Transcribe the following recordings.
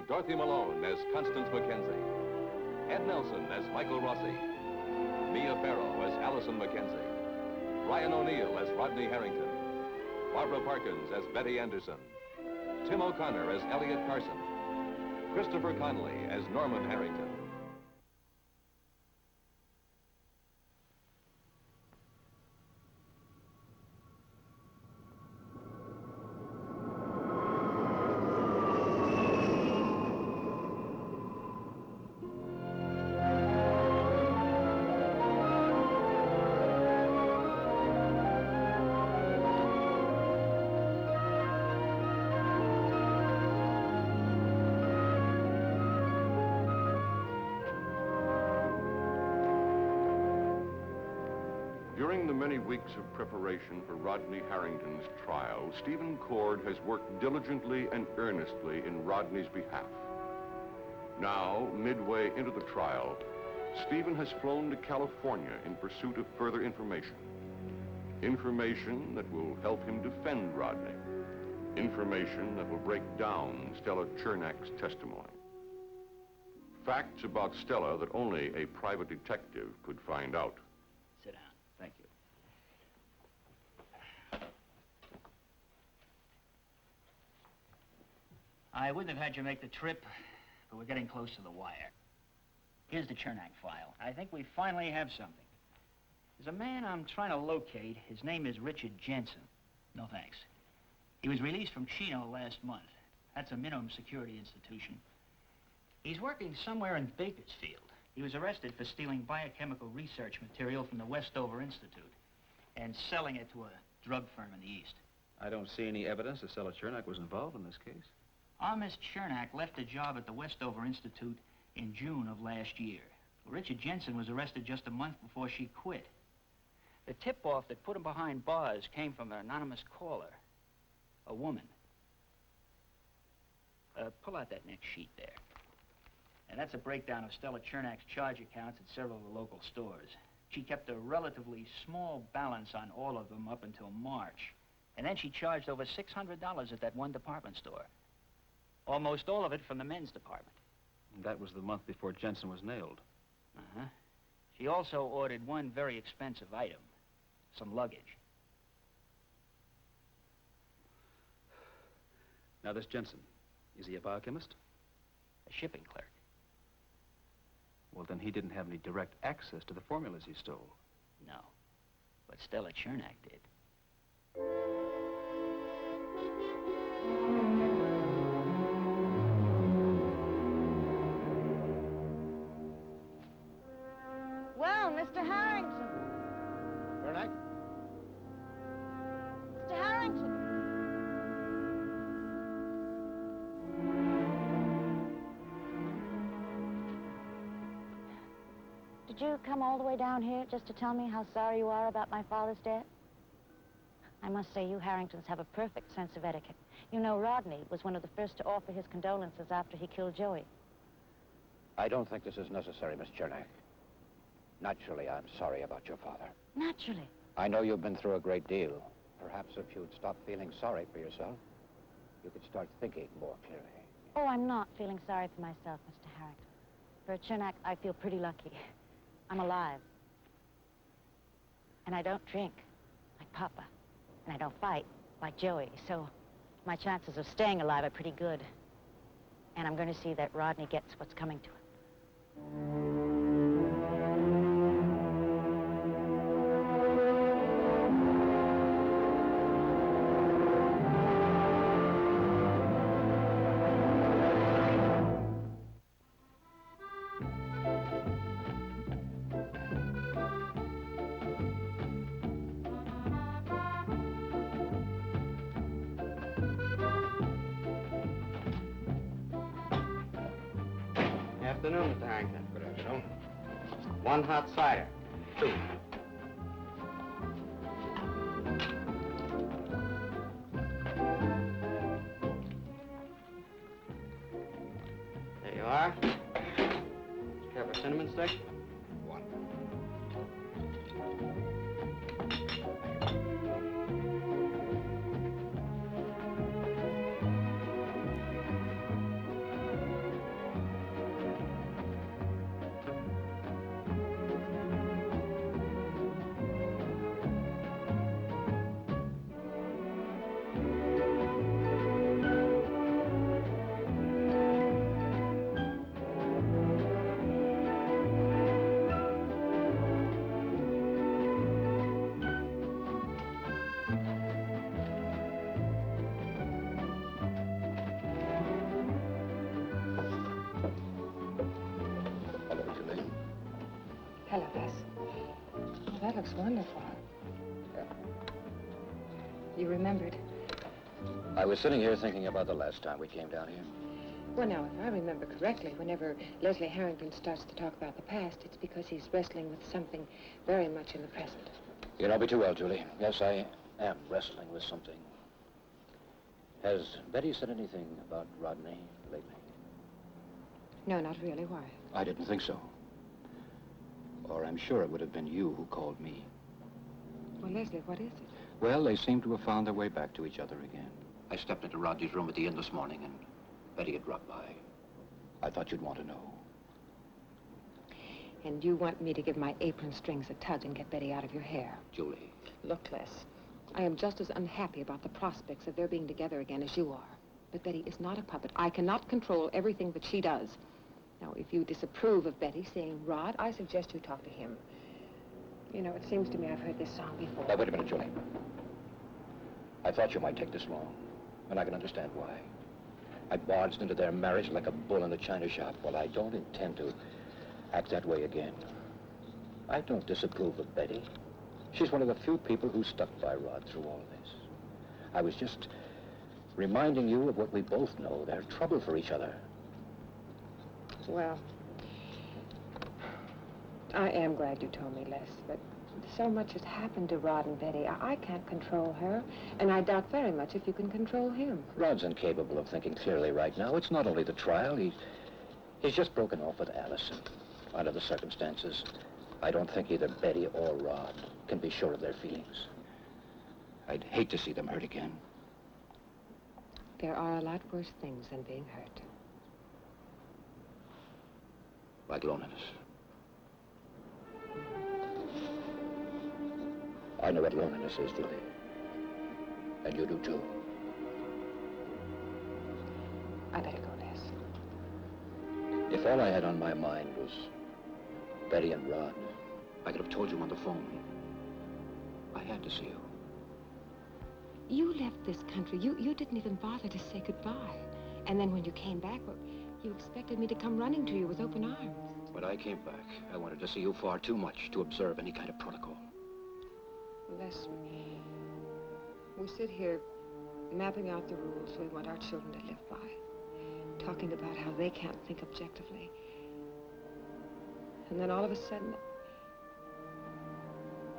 Dorothy Malone as Constance Mackenzie, Ed Nelson as Michael Rossi, Mia Farrow as Allison Mackenzie, Ryan O'Neill as Rodney Harrington, Barbara Parkins as Betty Anderson, Tim O'Connor as Elliot Carson, Christopher Connolly as Norman Harrington. During the many weeks of preparation for Rodney Harrington's trial, Stephen Cord has worked diligently and earnestly in Rodney's behalf. Now, midway into the trial, Stephen has flown to California in pursuit of further information. Information that will help him defend Rodney. Information that will break down Stella Chernak's testimony. Facts about Stella that only a private detective could find out. Sit down. Thank you. I wouldn't have had you make the trip, but we're getting close to the wire. Here's the Chernak file. I think we finally have something. There's a man I'm trying to locate. His name is Richard Jensen. No thanks. He was released from Chino last month. That's a minimum security institution. He's working somewhere in Bakersfield. He was arrested for stealing biochemical research material from the Westover Institute and selling it to a drug firm in the East. I don't see any evidence that Stella Chernak was involved in this case. Our Miss Chernak left a job at the Westover Institute in June of last year. Richard Jensen was arrested just a month before she quit. The tip-off that put him behind bars came from an anonymous caller, a woman. Pull out that next sheet there. And that's a breakdown of Stella Chernak's charge accounts at several of the local stores. She kept a relatively small balance on all of them up until March. And then she charged over $600 at that one department store. Almost all of it from the men's department. And that was the month before Jensen was nailed. Uh-huh. She also ordered one very expensive item, some luggage. Now, this Jensen, is he a biochemist? A shipping clerk. Well, then he didn't have any direct access to the formulas he stole. No, but Stella Chernak did. Well, Mr. Harrington. Chernak? Mr. Harrington. Did you come all the way down here just to tell me how sorry you are about my father's death? I must say, you Harringtons have a perfect sense of etiquette. You know, Rodney was one of the first to offer his condolences after he killed Joey. I don't think this is necessary, Miss Chernak. Naturally, I'm sorry about your father. Naturally. I know you've been through a great deal. Perhaps if you'd stop feeling sorry for yourself, you could start thinking more clearly. Oh, I'm not feeling sorry for myself, Mr. Harrington. For a Chernak, I feel pretty lucky. I'm alive. And I don't drink, like Papa. And I don't fight, like Joey. So my chances of staying alive are pretty good. And I'm going to see that Rodney gets what's coming to him. Afternoon, Mr. Harrington. Good afternoon. One hot cider. Two. There you are. Care for a cinnamon stick? One. that looks wonderful. You remembered. I was sitting here thinking about the last time we came down here. Well, now, if I remember correctly, whenever Leslie Harrington starts to talk about the past, it's because he's wrestling with something very much in the present. You know me too well, Julie. Yes, I am wrestling with something. Has Betty said anything about Rodney lately? No, not really. Why? I didn't think so. Or I'm sure it would have been you who called me. Well, Leslie, what is it? Well, they seem to have found their way back to each other again. I stepped into Rodney's room at the inn this morning, and Betty had dropped by. I thought you'd want to know. And you want me to give my apron strings a tug and get Betty out of your hair? Julie. Look, Les, I am just as unhappy about the prospects of their being together again as you are. But Betty is not a puppet. I cannot control everything that she does. Now, if you disapprove of Betty seeing Rod, I suggest you talk to him. You know, it seems to me I've heard this song before. Now, wait a minute, Julie. I thought you might take this long, and I can understand why. I barged into their marriage like a bull in a china shop. Well, I don't intend to act that way again. I don't disapprove of Betty. She's one of the few people who stuck by Rod through all of this. I was just reminding you of what we both know. They're trouble for each other. Well, I am glad you told me, Les, but so much has happened to Rod and Betty. I can't control her, and I doubt very much if you can control him. Rod's incapable of thinking clearly right now. It's not only the trial. He's just broken off with Allison. Under the circumstances, I don't think either Betty or Rod can be sure of their feelings. I'd hate to see them hurt again. There are a lot worse things than being hurt. Like loneliness. I know what loneliness is, Julie. And you do, too. I better go, Les. If all I had on my mind was Betty and Rod, I could have told you on the phone. I had to see you. You left this country. You didn't even bother to say goodbye. And then when you came back, well, you expected me to come running to you with open arms. When I came back, I wanted to see you far too much to observe any kind of protocol. Les, we sit here mapping out the rules we want our children to live by, talking about how they can't think objectively. And then all of a sudden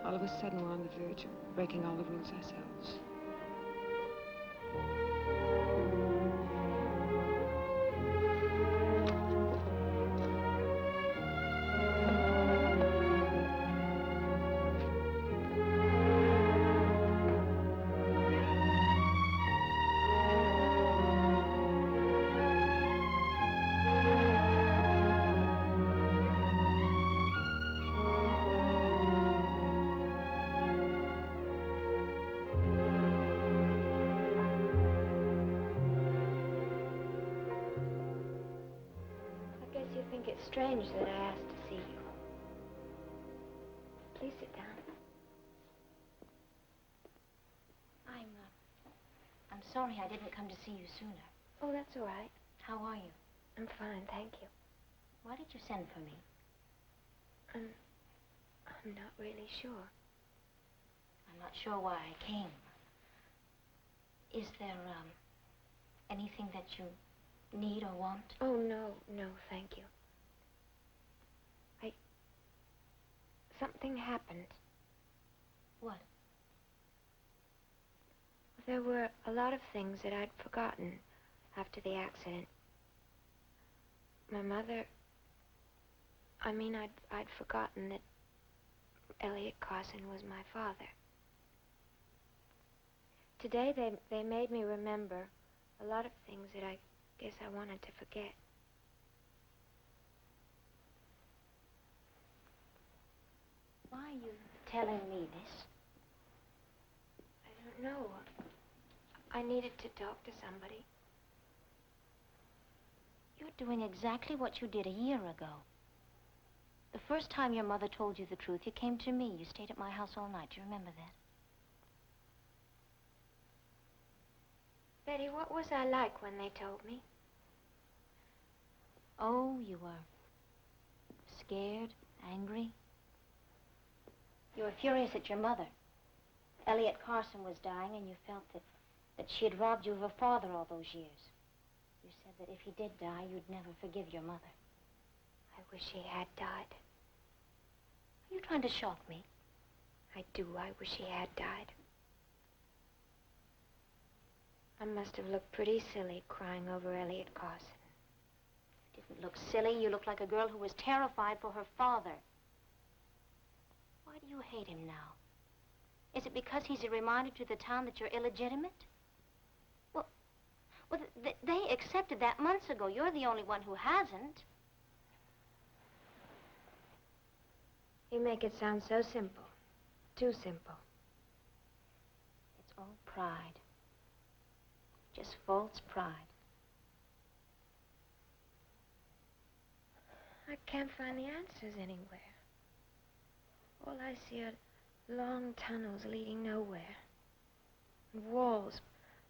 we're on the verge of breaking all the rules ourselves. It's strange that I asked to see you. Please sit down. I'm sorry I didn't come to see you sooner. Oh, that's all right. How are you? I'm fine, thank you. Why did you send for me? I'm not really sure. I'm not sure why I came. Is there, anything that you need or want? Oh, no, thank you. Something happened. What? There were a lot of things that I'd forgotten after the accident. My mother... I'd forgotten that Elliot Carson was my father. Today, they made me remember a lot of things that I guess I wanted to forget. Why are you telling me this? I don't know. I needed to talk to somebody. You're doing exactly what you did a year ago. The first time your mother told you the truth, you came to me. You stayed at my house all night. Do you remember that? Betty, what was I like when they told me? Oh, you were scared, angry. You were furious at your mother. Elliot Carson was dying, and you felt that she had robbed you of a father all those years. You said that if he did die, you'd never forgive your mother. I wish he had died. Are you trying to shock me? I do. I wish he had died. I must have looked pretty silly crying over Elliot Carson. You didn't look silly. You looked like a girl who was terrified for her father. Why do you hate him now? Is it because he's a reminder to the town that you're illegitimate? Well, they accepted that months ago. You're the only one who hasn't. You make it sound so simple. Too simple. It's all pride. Just false pride. I can't find the answers anywhere. All I see are long tunnels leading nowhere. And walls,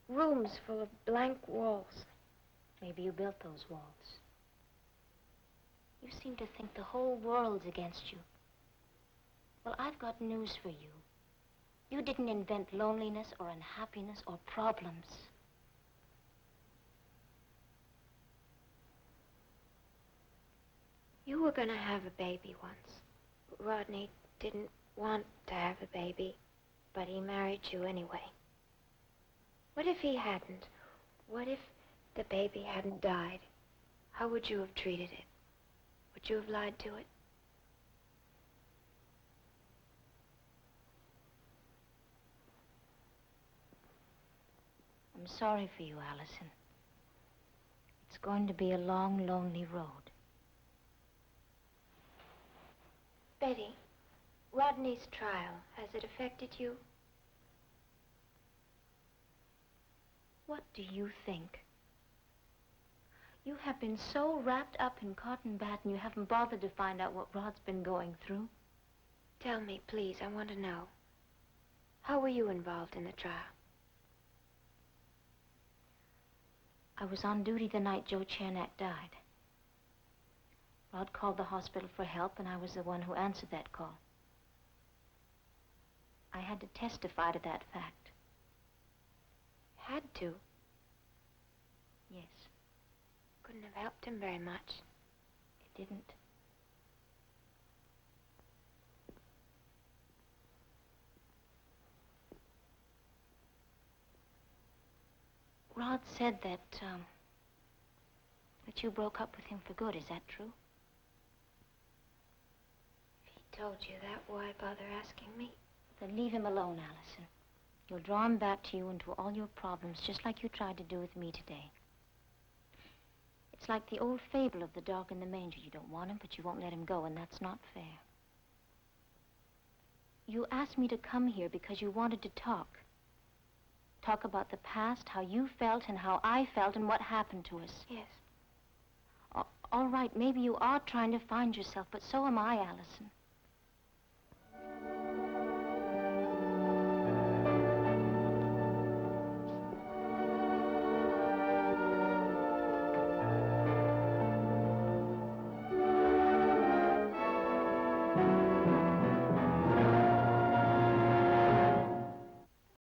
rooms full of blank walls. Maybe you built those walls. You seem to think the whole world's against you. Well, I've got news for you. You didn't invent loneliness or unhappiness or problems. You were going to have a baby once. Rodney didn't want to have a baby, but he married you anyway. What if he hadn't? What if the baby hadn't died? How would you have treated it? Would you have lied to it? I'm sorry for you, Allison. It's going to be a long, lonely road. Betty, Rodney's trial, has it affected you? What do you think? You have been so wrapped up in cotton batting, you haven't bothered to find out what Rod's been going through. Tell me, please, I want to know. How were you involved in the trial? I was on duty the night Joe Chernak died. Rod called the hospital for help, and I was the one who answered that call. I had to testify to that fact. Had to? Yes. Couldn't have helped him very much. It didn't. Rod said that you broke up with him for good. Is that true? If he told you that, why bother asking me? Then leave him alone, Allison. You'll draw him back to you into all your problems, just like you tried to do with me today. It's like the old fable of the dog in the manger. You don't want him, but you won't let him go, and that's not fair. You asked me to come here because you wanted to talk. Talk about the past, how you felt and how I felt and what happened to us. Yes. All right, maybe you are trying to find yourself, but so am I, Allison.